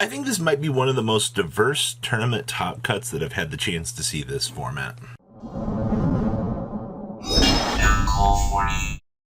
I think this might be one of the most diverse tournament top cuts that I've had the chance to see this format.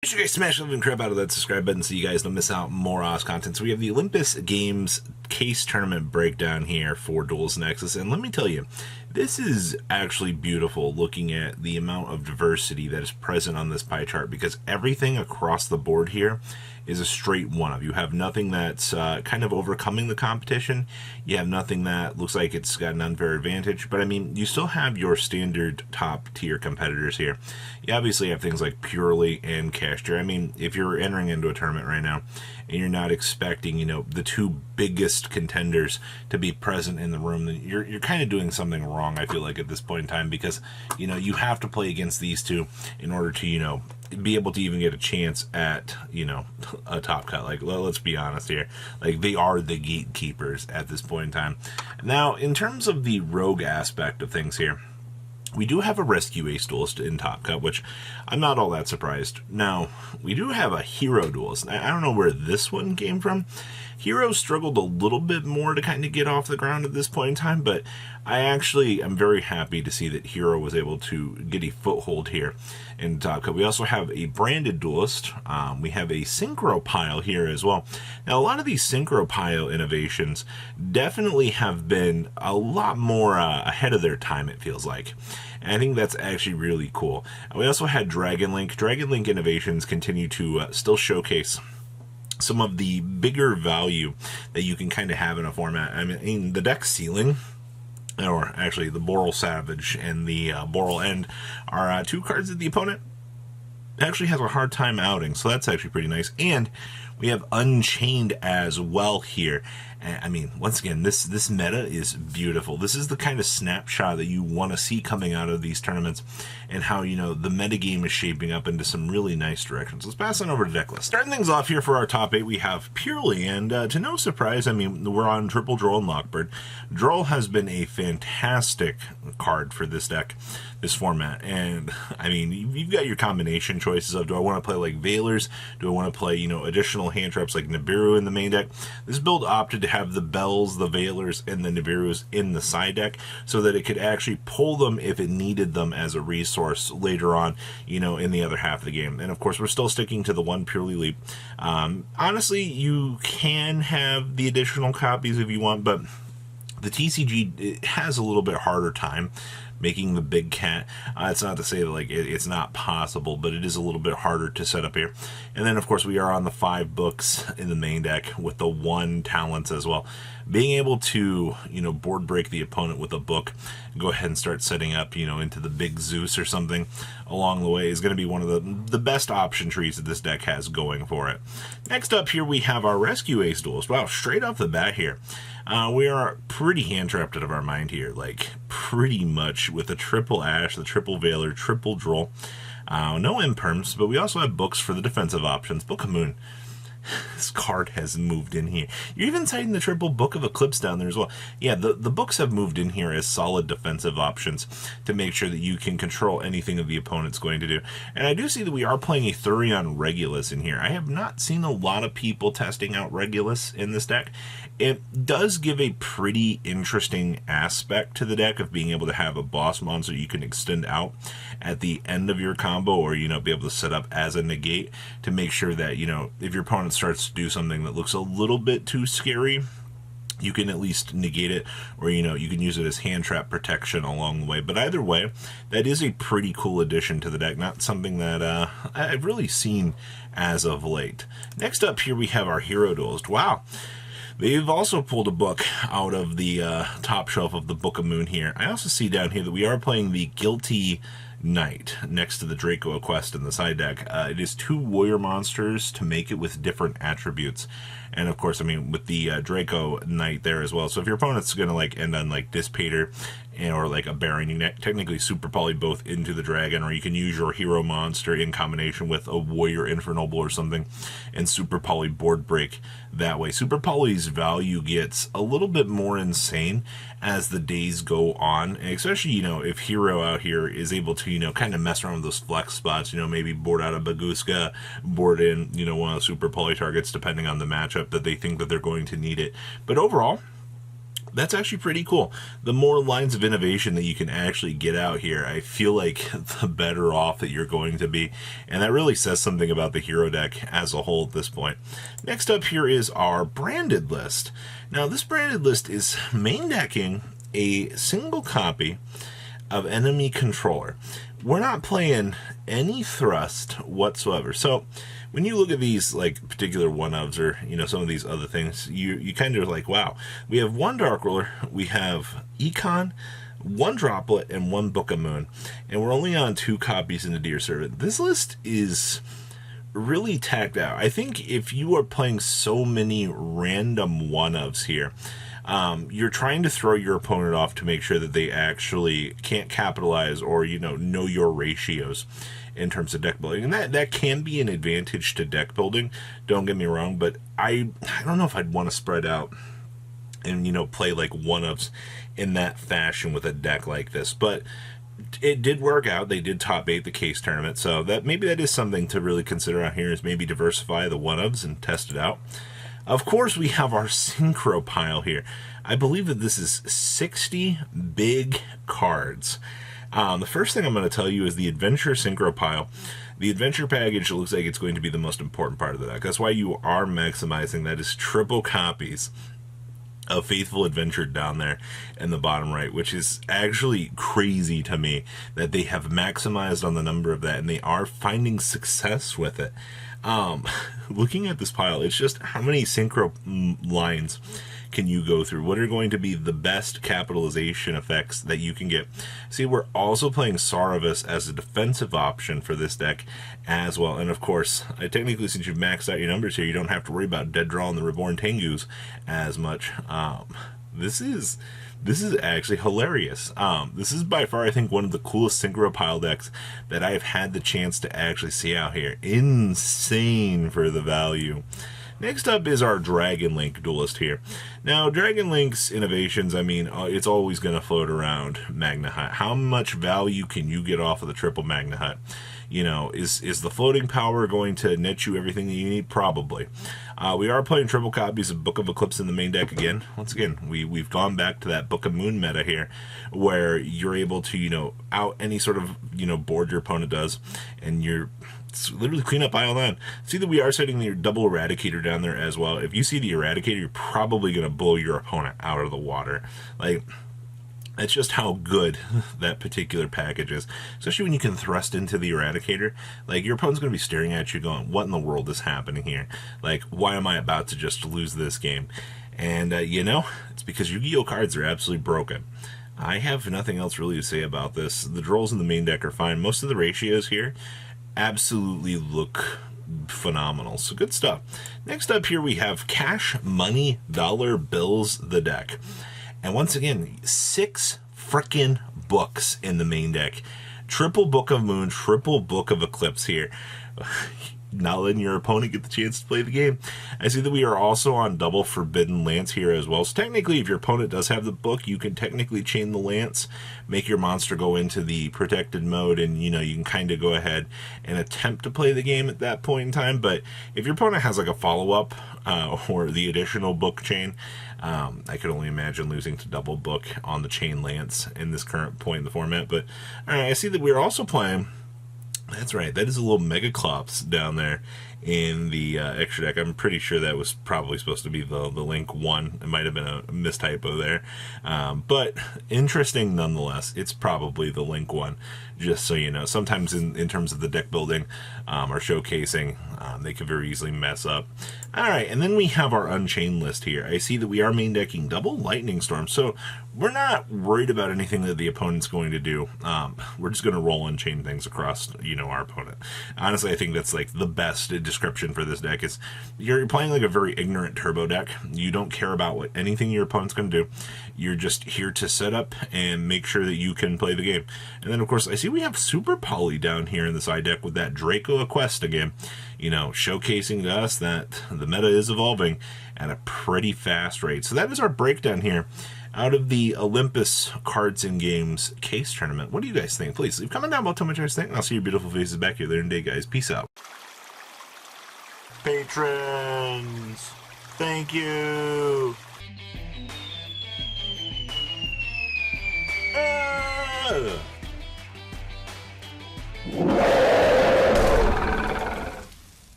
Make sure you guys smash the living crap out of that subscribe button so you guys don't miss out on more Oz content. So we have the Olympus Games case tournament breakdown here for Duels Nexus, and let me tell you, this is actually beautiful looking at the amount of diversity that is present on this pie chart, because everything across the board here is a straight one of. You have nothing that's kind of overcoming the competition. You have nothing that looks like it's got an unfair advantage. But I mean, you still have your standard top tier competitors here. You obviously have things like Purely and Castor. I mean, if you're entering into a tournament right now and you're not expecting, you know, the two biggest contenders to be present in the room, then you're kind of doing something wrong, I feel like, at this point in time, because, you know, you have to play against these two in order to, you know, be able to even get a chance at, you know, a top cut. Like, let's be honest here, like, they are the gatekeepers at this point in time. Now, in terms of the rogue aspect of things here, we do have a rescue ace duelist in Top Cut, which I'm not all that surprised. Now, we do have a hero duelist. I don't know where this one came from. Hero struggled a little bit more to kind of get off the ground at this point in time, but I actually am very happy to see that Hero was able to get a foothold here in Top Cut. We also have a branded duelist. We have a synchro pile here as well. Now, a lot of these synchro pile innovations definitely have been a lot more ahead of their time, it feels like. And I think that's actually really cool. We also had Dragon Link. Dragon Link innovations continue to still showcase some of the bigger value that you can kind of have in a format. I mean, the deck ceiling, or actually the Boral Savage and the Boral End, are two cards that the opponent actually has a hard time outing, so that's actually pretty nice. And we have Unchained as well here. And I mean, once again, this meta is beautiful. This is the kind of snapshot that you want to see coming out of these tournaments, and how, you know, the metagame is shaping up into some really nice directions. Let's pass on over to deck list. Starting things off here for our top 8, we have Purely, and to no surprise, I mean, we're on triple Droll and Lockbird. Droll has been a fantastic card for this deck, this format, and I mean, you've got your combination choices of, do I want to play like Veilers? Do I want to play, you know, additional hand traps like Nibiru in the main deck? This build opted to have the Bells, the Veilers, and the Nibirus in the side deck, so that it could actually pull them if it needed them as a resource later on, you know, in the other half of the game. And of course, we're still sticking to the one Purely Leap. Honestly, you can have the additional copies if you want, but the TCG, it has a little bit harder time making the big cat. It's not to say that, like, it's not possible, but it is a little bit harder to set up here. And then, of course, we are on the 5 books in the main deck with the 1 talents as well. Being able to, you know, board break the opponent with a book, go ahead and start setting up, you know, into the big Zeus or something along the way is going to be one of the best option trees that this deck has going for it. Next up here, we have our Rescue Ace duelist. Wow, straight off the bat here, we are pretty hand-trapped out of our mind here, like, pretty much, with the triple Ash, the triple Veiler, triple Droll. No imperms, but we also have books for the defensive options. Book of Moon. This card has moved in here. You're even citing the triple Book of Eclipse down there as well. Yeah, the books have moved in here as solid defensive options to make sure that you can control anything that the opponent's going to do. And I do see that we are playing a Thurion Regulus in here. I have not seen a lot of people testing out Regulus in this deck. It does give a pretty interesting aspect to the deck of being able to have a boss monster you can extend out at the end of your combo, or, you know, be able to set up as a negate to make sure that, you know, if your opponent starts to do something that looks a little bit too scary, you can at least negate it, or, you know, you can use it as hand trap protection along the way. But either way, that is a pretty cool addition to the deck, not something that I've really seen as of late. Next up here, we have our Hero Duelist. Wow. They've also pulled a book out of the top shelf of the Book of Moon here. I also see down here that we are playing the Guilty Knight next to the Draco Quest in the side deck. It is 2 warrior monsters to make it with different attributes. And of course, I mean, with the Draco Knight there as well. So if your opponent's going to, like, end on, like, Dissipator or, like, a Baron, you can technically super poly both into the dragon, or you can use your hero monster in combination with a warrior Infernoble or something and super poly board break that way. Super poly's value gets a little bit more insane as the days go on, and especially, you know, if Hero out here is able to, you know, kind of mess around with those flex spots, you know, maybe board out a Baguska, board in, you know, one of the super poly targets depending on the matchup that they think that they're going to need it. But overall, That's actually pretty cool. The more lines of innovation that you can actually get out here, I feel like the better off that you're going to be. And that really says something about the hero deck as a whole at this point. Next up here is our branded list. Now, this branded list is main decking a single copy of enemy controller. We're not playing any thrust whatsoever. So when you look at these like particular one-ofs or some of these other things, you kind of like, wow, we have one Dark Ruler, we have Econ, one Droplet, and one Book of Moon, and we're only on 2 copies in the Deer Servant. This list is really tacked out. I think if you are playing so many random one-ofs here, you're trying to throw your opponent off to make sure that they actually can't capitalize or know your ratios in terms of deck building, and that can be an advantage to deck building, don't get me wrong, but I don't know if I'd want to spread out and play like one-ofs in that fashion with a deck like this. But it did work out. They did top 8 the case tournament, so that is something to really consider out here, is maybe diversify the one-ofs and test it out. Of course, we have our synchro pile here. I believe that this is 60 big cards. The first thing I'm going to tell you is the Adventure Synchro Pile. The Adventure package looks like it's going to be the most important part of the deck. That's why you are maximizing. That is triple copies of Faithful Adventure down there in the bottom right, which is actually crazy to me that they have maximized on the number of that, and they are finding success with it. Looking at this pile, it's just how many synchro lines can you go through? What are going to be the best capitalization effects that you can get? See, we're also playing Saurus as a defensive option for this deck as well. And of course, technically, since you've maxed out your numbers here, you don't have to worry about Dead Draw and the Reborn Tengus as much. This is actually hilarious. This is by far, I think, one of the coolest synchro pile decks that I have had the chance to actually see out here. Insane for the value. Next up is our Dragon Link duelist here. Now, Dragon Link's innovations, I mean, it's always going to float around Magna Hut. How much value can you get off of the triple Magna Hut? Is the floating power going to net you everything that you need? Probably. We are playing triple copies of Book of Eclipse in the main deck again. Once again, we've gone back to that Book of Moon meta here, where you're able to, out any sort of, board your opponent does, and you're literally clean up aisle 9. See that we are setting the double Eradicator down there as well. If you see the Eradicator, you're probably going to blow your opponent out of the water. Like, that's just how good that particular package is. Especially when you can thrust into the Eradicator. Like, your opponent's going to be staring at you going, what in the world is happening here? Like, why am I about to just lose this game? And, it's because Yu-Gi-Oh! Cards are absolutely broken. I have nothing else really to say about this. The draws in the main deck are fine. Most of the ratios here absolutely look phenomenal. So good stuff. Next up here we have Cash Money Dollar Bills the deck. And once again, 6 frickin' books in the main deck. Triple Book of Moon, triple Book of Eclipse here. Not letting your opponent get the chance to play the game. I see that we are also on double Forbidden Lance here as well. So technically, if your opponent does have the book, you can technically chain the Lance, make your monster go into the protected mode, and you can kind of go ahead and attempt to play the game at that point in time. But if your opponent has like a follow-up or the additional book chain, I could only imagine losing to double book on the chain Lance in this current point in the format. But all right, I see that we're also playing. That's right, that is a little Megaclops down there in the extra deck. I'm pretty sure that was probably supposed to be the Link 1. It might have been a mistypo there. But interesting nonetheless. It's probably the Link 1, just so you know. Sometimes in terms of the deck building or showcasing, they could very easily mess up. Alright, and then we have our Unchained list here. I see that we are main decking double Lightning Storm, so we're not worried about anything that the opponent's going to do. We're just going to roll Unchained things across, our opponent. Honestly, I think that's like the best description for this deck. Is you're playing like a very ignorant turbo deck. You don't care about what anything your opponent's going to do. You're just here to set up and make sure that you can play the game. And then, of course, I see we have Super Poly down here in the side deck with that Draco Quest again. Showcasing to us that the meta is evolving at a pretty fast rate. So that is our breakdown here out of the Olympus Cards and Games case tournament. What do you guys think? Please leave a comment down below. Tell me what you guys think, and I'll see your beautiful faces back here later in the day, guys. Peace out. Patrons, thank you. Thank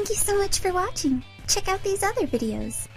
you so much for watching. Check out these other videos.